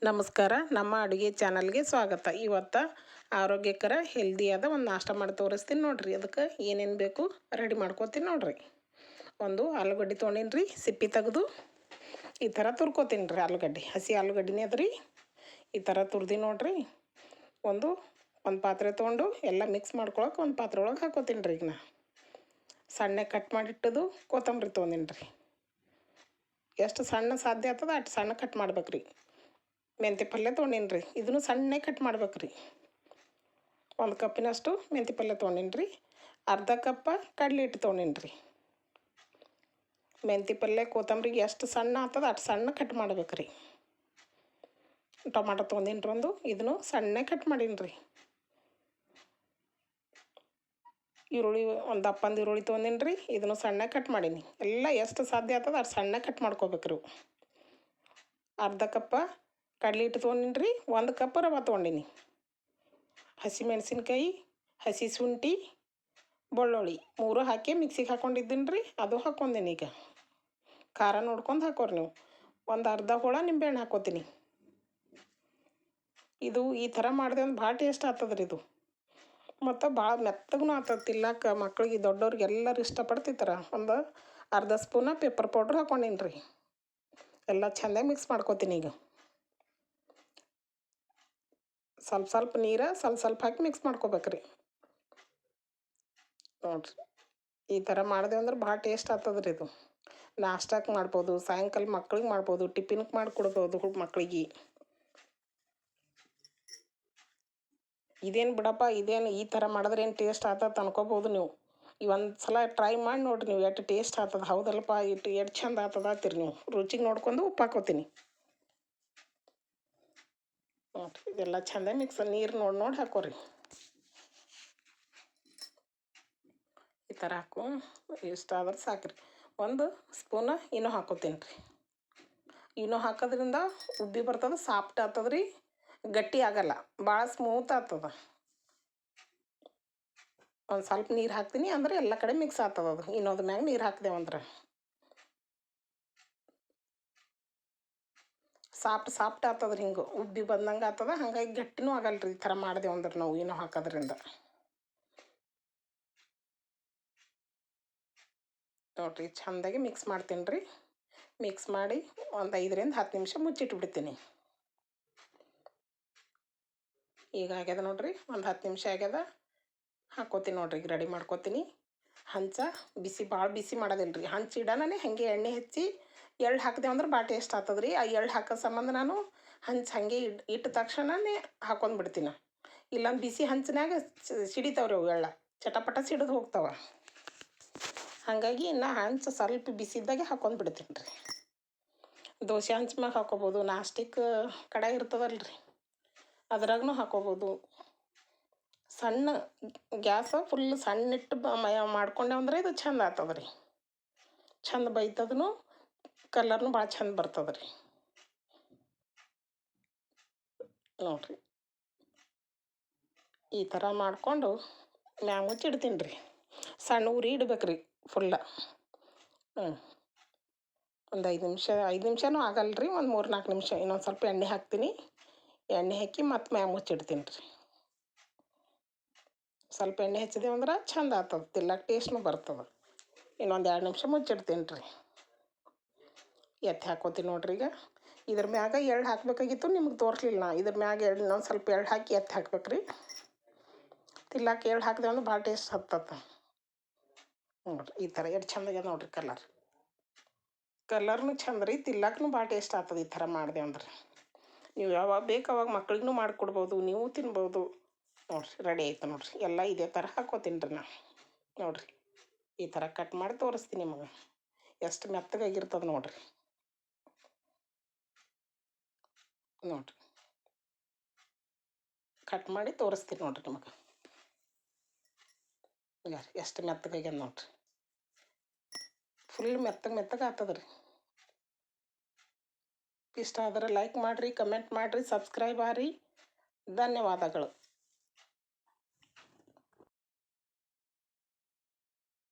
ನಮಸ್ಕಾರ, ನಮ್ಮ ಅಡುಗೆ ಚಾನಲ್ಗೆ ಸ್ವಾಗತ. ಇವತ್ತು ಆರೋಗ್ಯಕರ ಹೆಲ್ದಿಯಾದ ಒಂದು ನಾಷ್ಟ ಮಾಡಿ ತೋರಿಸ್ತೀನಿ ನೋಡಿರಿ. ಅದಕ್ಕೆ ಏನೇನು ಬೇಕು ರೆಡಿ ಮಾಡ್ಕೊತೀನಿ ನೋಡಿರಿ. ಒಂದು ಆಲೂಗಡ್ಡೆ ತೊಗೊಂಡಿನಿ ರೀ, ಸಿಪ್ಪೆ ತೆಗೆದು ಈ ಥರ ತುರ್ಕೋತೀನಿ ರೀ. ಆಲೂಗಡ್ಡೆ ಹಸಿ ಆಲೂಗಡ್ಡೆನೇ ಅದ ರೀ, ಈ ಥರ ತುರ್ದು ನೋಡಿರಿ. ಒಂದು ಪಾತ್ರೆ ತೊಗೊಂಡು ಎಲ್ಲ ಮಿಕ್ಸ್ ಮಾಡ್ಕೊಳಕ್ಕೆ ಒಂದು ಪಾತ್ರೆ ಒಳಗೆ ಹಾಕೋತೀನಿ ರೀ. ಈಗ ನಾ ಸಣ್ಣ ಕಟ್ ಮಾಡಿಟ್ಟದು ಕೊತ್ತಂಬರಿ ತೊಗೊಂಡಿನಿ ರೀ. ಎಷ್ಟು ಸಣ್ಣ ಸಾಧ್ಯ ಆಗ್ತದೆ ಅಷ್ಟು ಸಣ್ಣ ಕಟ್ ಮಾಡ್ಬೇಕು ರೀ. ಮೆಂತ್ಯ ಪಲ್ಯ ತೊಗೊಂಡಿನಿ ರೀ, ಇದನ್ನು ಸಣ್ಣ ಕಟ್ ಮಾಡ್ಬೇಕು ರೀ. ಒಂದು ಕಪ್ಪಿನಷ್ಟು ಮೆಂತ್ಯ ಪಲ್ಯ ತೊಗೊಂಡಿನಿ ರೀ. ಅರ್ಧ ಕಪ್ಪ ಕಡಲೆ ಹಿಟ್ಟು ತೊಗೊಂಡಿನಿ ರೀ. ಮೆಂತ್ಯ ಪಲ್ಯ ಕೊತ್ತಂಬರಿಗೆ ಎಷ್ಟು ಸಣ್ಣ ಆಗ್ತದೆ ಅಷ್ಟು ಸಣ್ಣ ಕಟ್ ಮಾಡ್ಬೇಕು ರೀ. ಟೊಮಾಟೊ ತೊಗೊಂಡಿನಿ ರೀ ಒಂದು, ಇದನ್ನು ಸಣ್ಣ ಕಟ್ ಮಾಡೀನಿ ರೀ. ಈರುಳ್ಳಿ ಒಂದು ದಪ್ಪಂದು ಈರುಳ್ಳಿ ತೊಗೊಂಡಿನಿ ರೀ, ಇದನ್ನು ಸಣ್ಣ ಕಟ್ ಮಾಡೀನಿ. ಎಲ್ಲ ಎಷ್ಟು ಸಾಧ್ಯ ಆಗ್ತದೆ ಅಷ್ಟು ಸಣ್ಣ ಕಟ್ ಮಾಡ್ಕೋಬೇಕು ರೀ. ಅರ್ಧ ಕಪ್ಪ ಕಡಲೆ ಹಿಟ್ಟು ತೊಗೊಂಡಿನಿ ರೀ, ಒಂದು ಕಪ್ ರವೆ ತೊಗೊಂಡಿನಿ. ಹಸಿಮೆಣಸಿನ್ಕಾಯಿ, ಹಸಿ ಶುಂಠಿ, ಬೆಳ್ಳುಳ್ಳಿ ಮೂರು ಹಾಕಿ ಮಿಕ್ಸಿಗೆ ಹಾಕ್ಕೊಂಡಿದ್ದೀನಿ ರೀ. ಅದು ಹಾಕ್ಕೊಂಡೀನಿ. ಈಗ ಖಾರ ನೋಡ್ಕೊಂಡು ಹಾಕೋರಿ ನೀವು. ಒಂದು ಅರ್ಧ ಹೋಳ ನಿಂಬೆಹಣ್ಣು ಹಾಕೋತೀನಿ. ಇದು ಈ ಥರ ಮಾಡಿದೆ ಅಂದ್ರೆ ಭಾಳ ಟೇಸ್ಟ್ ಆಗ್ತದೆ ರೀ ಇದು. ಮತ್ತು ಭಾಳ ಮೆತ್ತಗೂ ಆಗ್ತದೆ ತಿನ್ನಕ್ಕೆ. ಮಕ್ಳಿಗೆ ದೊಡ್ಡವ್ರಿಗೆ ಎಲ್ಲರೂ ಇಷ್ಟಪಡ್ತಿರ್ತಾರೆ. ಒಂದು ಅರ್ಧ ಸ್ಪೂನ ಪೆಪ್ಪರ್ ಪೌಡ್ರ್ ಹಾಕ್ಕೊಂಡೀನಿ ರೀ. ಎಲ್ಲ ಚೆಂದಾಗಿ ಮಿಕ್ಸ್ ಮಾಡ್ಕೋತೀನಿ. ಈಗ ಸ್ವಲ್ಪ ನೀರು ಸ್ವಲ್ಪ ಹಾಕಿ ಮಿಕ್ಸ್ ಮಾಡ್ಕೋಬೇಕ್ರಿ ನೋಡಿರಿ. ಈ ಥರ ಮಾಡಿದೆ ಅಂದ್ರೆ ಭಾಳ ಟೇಸ್ಟ್ ಆಗ್ತದೆ ರೀ ಇದು. ನಾಷ್ಟಕ್ಕೆ ಮಾಡ್ಬೋದು, ಸಾಯಂಕಾಲ ಮಕ್ಳಿಗೆ ಮಾಡ್ಬೋದು, ಟಿಫಿನ್ಗೆ ಮಾಡಿಕೊಡ್ಬೋದು ಮಕ್ಕಳಿಗೆ. ಇದೇನು ಬಿಡಪ್ಪ, ಇದೇನು ಈ ಥರ ಮಾಡಿದ್ರೆ ಏನು ಟೇಸ್ಟ್ ಆಗ್ತದೆ ಅನ್ಕೋಬೋದು ನೀವು. ಒಂದು ಸಲ ಟ್ರೈ ಮಾಡಿ ನೋಡಿರಿ ನೀವು, ಎಷ್ಟು ಟೇಸ್ಟ್ ಆಗ್ತದೆ. ಹೌದಲ್ಲಪ್ಪ, ಎಷ್ಟು ಚಂದ ಆಗ್ತದೆ ಅಂತೀರಿ ನೀವು. ರುಚಿಗೆ ನೋಡ್ಕೊಂಡು ಉಪ್ಪು ಹಾಕೋತೀನಿ ನೋಡಿರಿ. ಇದೆಲ್ಲ ಚೆಂದ ಮಿಕ್ಸ್ ನೀರು ನೋಡಿ ಹಾಕೋರಿ. ಈ ಥರ ಹಾಕು, ಇಷ್ಟ ಆದ್ರೆ ಸಾಕ್ರಿ. ಒಂದು ಸ್ಪೂನ ಇನ್ನೂ ಹಾಕೋತೀನಿ ರೀ. ಇನ್ನೂ ಹಾಕೋದ್ರಿಂದ ಉಬ್ಬಿ ಬರ್ತದೆ, ಸಾಫ್ಟ್ ಆಗ್ತದೆ ರೀ, ಗಟ್ಟಿ ಆಗಲ್ಲ, ಭಾಳ ಸ್ಮೂತ್ ಆಗ್ತದೆ. ಒಂದು ಸ್ವಲ್ಪ ನೀರು ಹಾಕ್ತೀನಿ ಅಂದ್ರೆ ಎಲ್ಲ ಕಡೆ ಮಿಕ್ಸ್ ಆಗ್ತದೆ ಅದು. ಇನ್ನೊಂದು ಮ್ಯಾಗ ನೀರು ಹಾಕಿದೆವಂದ್ರೆ ಸಾಫ್ಟ್ ಆಗ್ತದೆ ರೀ. ಹಿಂಗೆ ಉಬ್ಬಿ ಬಂದಂಗೆ ಆಗ್ತದೆ. ಹಾಗಾಗಿ ಗಟ್ಟಿನೂ ಆಗಲ್ಲ ರೀ ಈ ಥರ ಮಾಡಿದೆವು ಅಂದ್ರೆ ನಾವು ಇನ್ನೂ ಹಾಕೋದ್ರಿಂದ. ನೋಡಿರಿ ಚೆಂದಾಗಿ ಮಿಕ್ಸ್ ಮಾಡ್ತೀನಿ ರೀ. ಮಿಕ್ಸ್ ಮಾಡಿ ಒಂದು 5ರಿಂದ 10 ನಿಮಿಷ ಮುಚ್ಚಿಟ್ಬಿಡ್ತೀನಿ. ಈಗ ಆಗ್ಯದ ನೋಡಿರಿ, ಒಂದು 10 ನಿಮಿಷ ಆಗ್ಯದ. ಹಾಕ್ಕೋತೀನಿ ನೋಡಿರಿ. ಈಗ ರೆಡಿ ಮಾಡ್ಕೋತೀನಿ. ಹಂಚ ಭಾಳ ಬಿಸಿ ಮಾಡೋದಿಲ್ಲ ರೀ. ಹಂಚು ಇಡೋಣನೇ ಹಾಗೆ ಎಣ್ಣೆ ಹಚ್ಚಿ ಎಳ್ಳು ಹಾಕಿದೆವು ಅಂದ್ರೆ ಭಾಳ ಟೇಸ್ಟ್ ಆಗ್ತದೆ ರೀ. ಆ ಎಳ್ಳು ಹಾಕೋ ಸಂಬಂಧ ನಾನು ಹಂಚು ಹಾಗೆ ಇಟ್ಟ ತಕ್ಷಣವೇ ಹಾಕೊಂಡ್ಬಿಡ್ತೀನಿ. ಇಲ್ಲಾಂದ್ರೆ ಬಿಸಿ ಹಂಚಿನಾಗ ಸಿಡಿತಾವ್ರಿ ಅವು ಎಳ್ಳು, ಚಟಪಟ ಸಿಡಿದು ಹೋಗ್ತಾವೆ. ಹಾಗಾಗಿ ಇನ್ನು ಹಂಚು ಸ್ವಲ್ಪ ಬಿಸಿ ಇದ್ದಾಗೆ ಹಾಕೊಂಡ್ಬಿಡ್ತೀನಿ ರೀ. ದೋಸೆ ಹಂಚು ಮ್ಯಾಗ ಹಾಕೋಬೋದು, ನಾಸ್ಟಿಕ್ ಕಡಾಯಿ ಇರ್ತದಲ್ಲ ರೀ ಅದ್ರಾಗೂ ಹಾಕೋಬೋದು. ಸಣ್ಣ ಗ್ಯಾಸ ಫುಲ್ ಸಣ್ಣಿಟ್ಟು ಮಾಡ್ಕೊಂಡೆ ಅಂದ್ರೆ ಇದು ಚೆಂದ ಆಗ್ತದೆ ರೀ. ಚೆಂದ ಬೈತದನು, ಕಲರ್ನು ಭಾಳ ಚೆಂದ ಬರ್ತದೆ ರೀ ನೋಡಿರಿ. ಈ ಥರ ಮಾಡಿಕೊಂಡು ಮ್ಯಾಗ ಮುಚ್ಚಿಡ್ತೀನಿ ರೀ. ಸಣ್ಣ ಉರಿ ಇಡ್ಬೇಕ್ರಿ ಫುಲ್ಲ. ಒಂದು 5 ನಿಮಿಷನೂ ಆಗಲ್ಲ ರೀ, ಒಂದು 3-4 ನಿಮಿಷ. ಇನ್ನೊಂದು ಸ್ವಲ್ಪ ಎಣ್ಣೆ ಹಾಕ್ತೀನಿ. ಎಣ್ಣೆ ಹಾಕಿ ಮತ್ತೆ ಮ್ಯಾಗ ಮುಚ್ಚಿಡ್ತೀನಿ ರೀ. ಸ್ವಲ್ಪ ಎಣ್ಣೆ ಹಚ್ಚಿದೆವು ಅಂದ್ರೆ ಚೆಂದ ಆಗ್ತದೆ, ತಿನ್ನಕ್ಕೆ ಟೇಸ್ಟ್ನೂ ಬರ್ತದೆ. ಇನ್ನೊಂದು 2 ನಿಮಿಷ ಮುಚ್ಚಿಡ್ತೀನಿ ರೀ. ಎತ್ತಿ ಹಾಕೋತೀನಿ ನೋಡಿರಿ. ಈಗ ಇದ್ರ ಮ್ಯಾಗ ಎಳ್ಳು ಹಾಕಬೇಕಾಗಿತ್ತು, ನಿಮ್ಗೆ ತೋರಿಸ್ಲಿಲ್ಲ ನಾ. ಇದ್ರ ಮ್ಯಾಗ ಇನ್ನೊಂದು ಸ್ವಲ್ಪ ಎಳ್ಳು ಹಾಕಿ ಎತ್ತಿ ಹಾಕ್ಬೇಕು ರೀ. ತಿನ್ನಕ್ಕೆ ಎಳ್ಳು ಹಾಕಿದೆ ಅಂದ್ರೆ ಭಾಳ ಟೇಸ್ಟ್ ಹತ್ತತ್ತೆ ನೋಡಿರಿ. ಈ ಥರ ಎಷ್ಟು ಚೆಂದಾಗ್ಯದ ನೋಡಿರಿ. ಕಲರ್ನು ಚೆಂದ ರೀ, ತಿನ್ನಕ್ಕೂ ಭಾಳ ಟೇಸ್ಟ್ ಆಗ್ತದೆ ಈ ಥರ ಮಾಡಿದೆ ಅಂದ್ರೆ. ನೀವು ಯಾವಾಗ ಬೇಕು ಅವಾಗ ಮಕ್ಳಿಗೂ ಮಾಡಿಕೊಡ್ಬೋದು, ನೀವು ತಿನ್ಬೋದು ನೋಡಿರಿ. ರೆಡಿ ಆಯ್ತು ನೋಡಿರಿ. ಎಲ್ಲ ಇದೇ ಥರ ಹಾಕೋತೀನಿ ರೀ ನಾನು ನೋಡಿರಿ. ಈ ಥರ ಕಟ್ ಮಾಡಿ ತೋರಿಸ್ತೀನಿ ನಿಮಗೆ. ಎಷ್ಟು ಮೆತ್ತಗಾಗಿರ್ತದೆ ನೋಡಿರಿ. ಕಟ್ ಮಾಡಿ ತೋರಿಸ್ತೀನಿ ನೋಡಿರಿ ನಿಮಗೆ. ಎಷ್ಟು ಮೆತ್ತಗಾಗ್ಯದ ನೋಡಿರಿ. ಫುಲ್ ಮೆತ್ತಗೆ ಆಗ್ತದೆ ರೀ. ಇಷ್ಟ ಆದರೆ ಲೈಕ್ ಮಾಡಿರಿ, ಕಮೆಂಟ್ ಮಾಡಿರಿ, ಸಬ್ಸ್ಕ್ರೈಬ್ ಆಗಿರಿ. ಧನ್ಯವಾದಗಳು.